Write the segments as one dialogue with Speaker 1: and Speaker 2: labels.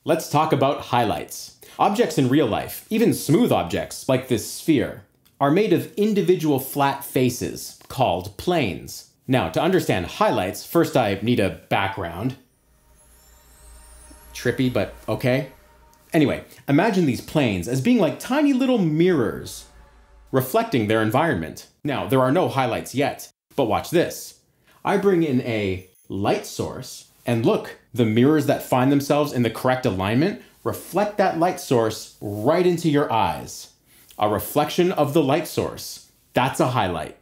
Speaker 1: Let's talk about highlights. Objects in real life, even smooth objects like this sphere, are made of individual flat faces called planes. Now, to understand highlights, first I need a background. Trippy, but okay. Anyway, imagine these planes as being like tiny little mirrors, reflecting their environment. Now, there are no highlights yet, but watch this. I bring in a light source, and look, the mirrors that find themselves in the correct alignment reflect that light source right into your eyes. A reflection of the light source. That's a highlight.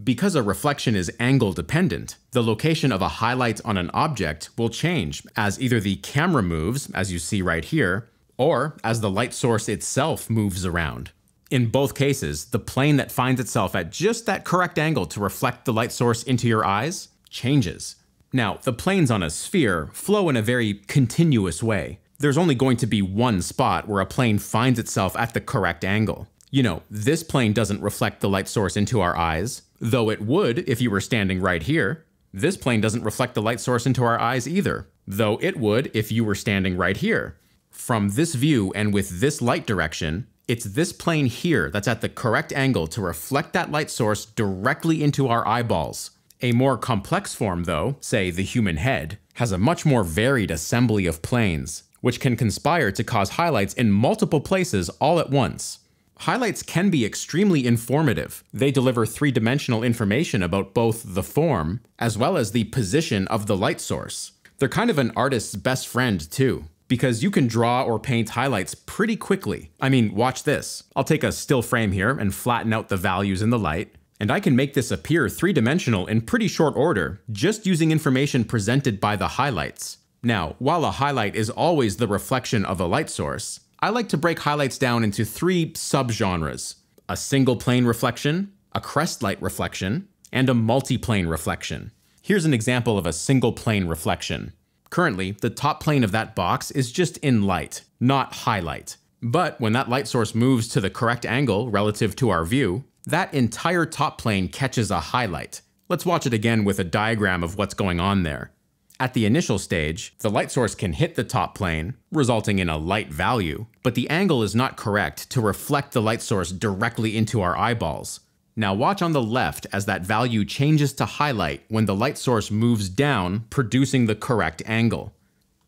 Speaker 1: Because a reflection is angle dependent, the location of a highlight on an object will change as either the camera moves, as you see right here, or as the light source itself moves around. In both cases, the plane that finds itself at just that correct angle to reflect the light source into your eyes changes. Now, the planes on a sphere flow in a very continuous way. There's only going to be one spot where a plane finds itself at the correct angle. You know, this plane doesn't reflect the light source into our eyes, though it would if you were standing right here. This plane doesn't reflect the light source into our eyes either, though it would if you were standing right here. From this view and with this light direction, it's this plane here that's at the correct angle to reflect that light source directly into our eyeballs. A more complex form, though, say the human head, has a much more varied assembly of planes, which can conspire to cause highlights in multiple places all at once. Highlights can be extremely informative. They deliver three-dimensional information about both the form as well as the position of the light source. They're kind of an artist's best friend, too, because you can draw or paint highlights pretty quickly. I mean, watch this. I'll take a still frame here and flatten out the values in the light, and I can make this appear three-dimensional in pretty short order, just using information presented by the highlights. Now, while a highlight is always the reflection of a light source, I like to break highlights down into three subgenres: a single plane reflection, a crestlight reflection, and a multiplane reflection. Here's an example of a single plane reflection. Currently, the top plane of that box is just in light, not highlight. But when that light source moves to the correct angle relative to our view, that entire top plane catches a highlight. Let's watch it again with a diagram of what's going on there. At the initial stage, the light source can hit the top plane, resulting in a light value, but the angle is not correct to reflect the light source directly into our eyeballs. Now watch on the left as that value changes to highlight when the light source moves down, producing the correct angle.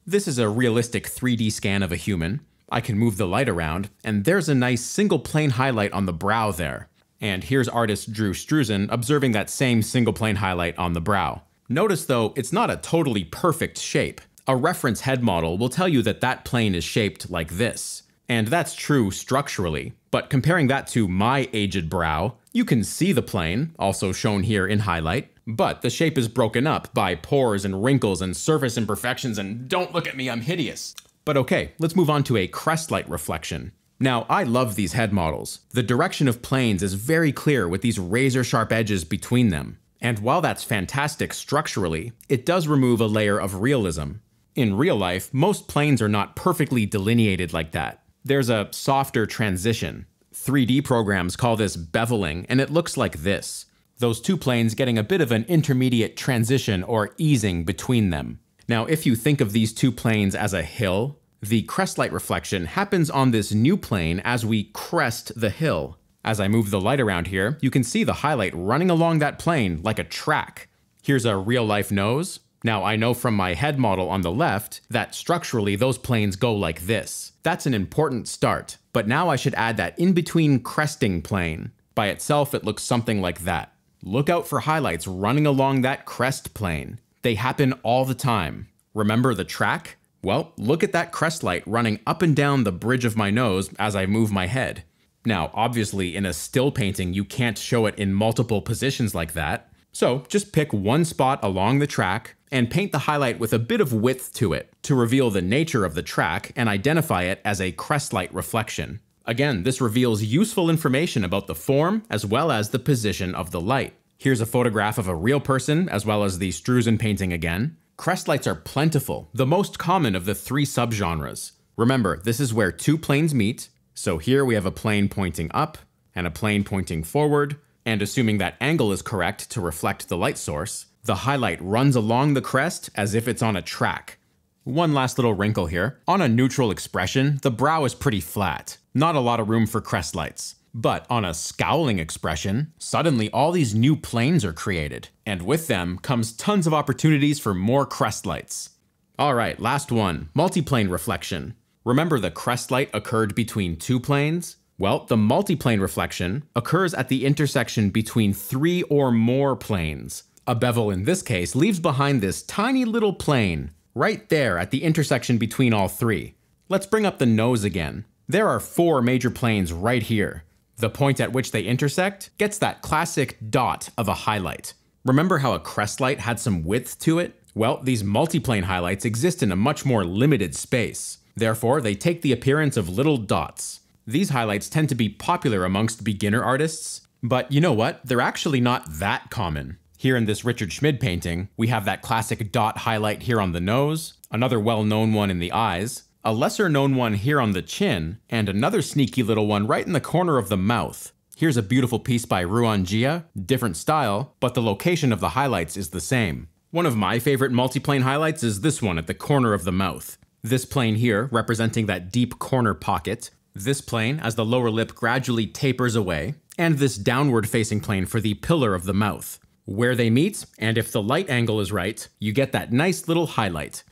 Speaker 1: This is a realistic 3D scan of a human. I can move the light around, and there's a nice single plane highlight on the brow there. And here's artist Drew Struzan observing that same single plane highlight on the brow. Notice though, it's not a totally perfect shape. A reference head model will tell you that that plane is shaped like this. And that's true structurally, but comparing that to my aged brow, you can see the plane, also shown here in highlight, but the shape is broken up by pores and wrinkles and surface imperfections, and don't look at me, I'm hideous. But okay, let's move on to a crestlight reflection. Now, I love these head models. The direction of planes is very clear with these razor-sharp edges between them. And while that's fantastic structurally, it does remove a layer of realism. In real life, most planes are not perfectly delineated like that. There's a softer transition. 3D programs call this beveling, and it looks like this. Those two planes getting a bit of an intermediate transition or easing between them. Now, if you think of these two planes as a hill, the crestlight reflection happens on this new plane as we crest the hill. As I move the light around here, you can see the highlight running along that plane like a track. Here's a real-life nose. Now, I know from my head model on the left that structurally those planes go like this. That's an important start, but now I should add that in-between cresting plane. By itself, it looks something like that. Look out for highlights running along that crest plane. They happen all the time. Remember the track? Well, look at that crest light running up and down the bridge of my nose as I move my head. Now, obviously, in a still painting, you can't show it in multiple positions like that. So just pick one spot along the track and paint the highlight with a bit of width to it to reveal the nature of the track and identify it as a crestlight reflection. Again, this reveals useful information about the form as well as the position of the light. Here's a photograph of a real person as well as the Struzan painting again. Crestlights are plentiful, the most common of the three subgenres. Remember, this is where two planes meet. So here we have a plane pointing up and a plane pointing forward, and assuming that angle is correct to reflect the light source, the highlight runs along the crest as if it's on a track. One last little wrinkle here. On a neutral expression, the brow is pretty flat. Not a lot of room for crest lights. But on a scowling expression, suddenly all these new planes are created. And with them comes tons of opportunities for more crest lights. Alright, last one, multiplane reflection. Remember the crest light occurred between two planes? Well, the multiplane reflection occurs at the intersection between 3 or more planes. A bevel in this case leaves behind this tiny little plane, right there at the intersection between all 3. Let's bring up the nose again. There are 4 major planes right here. The point at which they intersect gets that classic dot of a highlight. Remember how a crest light had some width to it? Well, these multiplane highlights exist in a much more limited space. Therefore, they take the appearance of little dots. These highlights tend to be popular amongst beginner artists, but you know what? They're actually not that common. Here in this Richard Schmid painting, we have that classic dot highlight here on the nose, another well-known one in the eyes, a lesser-known one here on the chin, and another sneaky little one right in the corner of the mouth. Here's a beautiful piece by Ruan Jia, different style, but the location of the highlights is the same. One of my favorite multiplane highlights is this one at the corner of the mouth. This plane here representing that deep corner pocket, this plane as the lower lip gradually tapers away, and this downward facing plane for the pillar of the mouth. Where they meet, and if the light angle is right, you get that nice little highlight.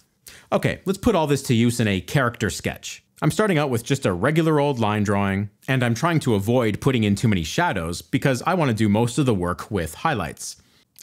Speaker 1: Okay, let's put all this to use in a character sketch. I'm starting out with just a regular old line drawing, and I'm trying to avoid putting in too many shadows because I want to do most of the work with highlights.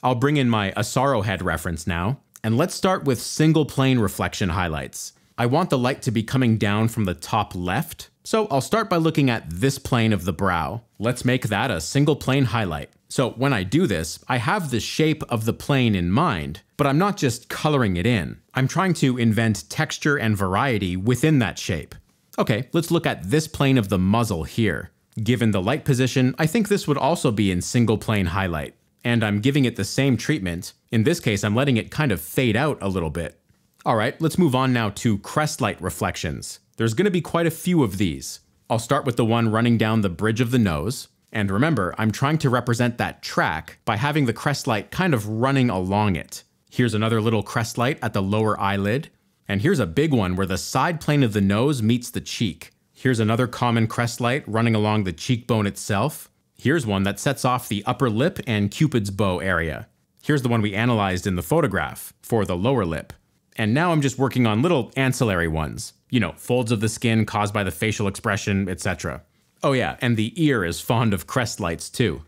Speaker 1: I'll bring in my Asaro head reference now, and let's start with single plane reflection highlights. I want the light to be coming down from the top left, so I'll start by looking at this plane of the brow. Let's make that a single plane highlight. So when I do this, I have the shape of the plane in mind, but I'm not just coloring it in. I'm trying to invent texture and variety within that shape. Okay, let's look at this plane of the muzzle here. Given the light position, I think this would also be in single plane highlight. And I'm giving it the same treatment. In this case, I'm letting it kind of fade out a little bit. Alright, let's move on now to Crestlight reflections. There's going to be quite a few of these. I'll start with the one running down the bridge of the nose. And remember, I'm trying to represent that track by having the crest light kind of running along it. Here's another little crest light at the lower eyelid. And here's a big one where the side plane of the nose meets the cheek. Here's another common crest light running along the cheekbone itself. Here's one that sets off the upper lip and Cupid's bow area. Here's the one we analyzed in the photograph for the lower lip. And now I'm just working on little ancillary ones. You know, folds of the skin caused by the facial expression, etc. Oh yeah, and the ear is fond of crest lights too.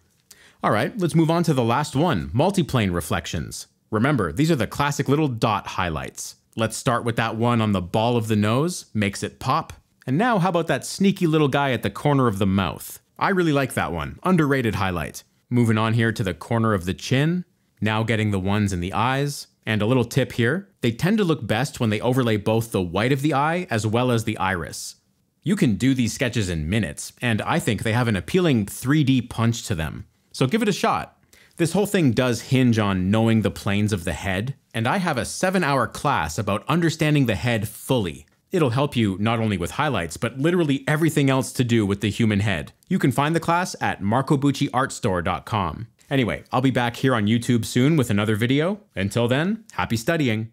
Speaker 1: Alright, let's move on to the last one, multiplane reflections. Remember, these are the classic little dot highlights. Let's start with that one on the ball of the nose, makes it pop. And now how about that sneaky little guy at the corner of the mouth? I really like that one, underrated highlight. Moving on here to the corner of the chin, now getting the ones in the eyes. And a little tip here, they tend to look best when they overlay both the white of the eye as well as the iris. You can do these sketches in minutes, and I think they have an appealing 3D punch to them. So give it a shot. This whole thing does hinge on knowing the planes of the head, and I have a 7-hour class about understanding the head fully. It'll help you not only with highlights, but literally everything else to do with the human head. You can find the class at marcobucciartstore.com. Anyway, I'll be back here on YouTube soon with another video. Until then, happy studying!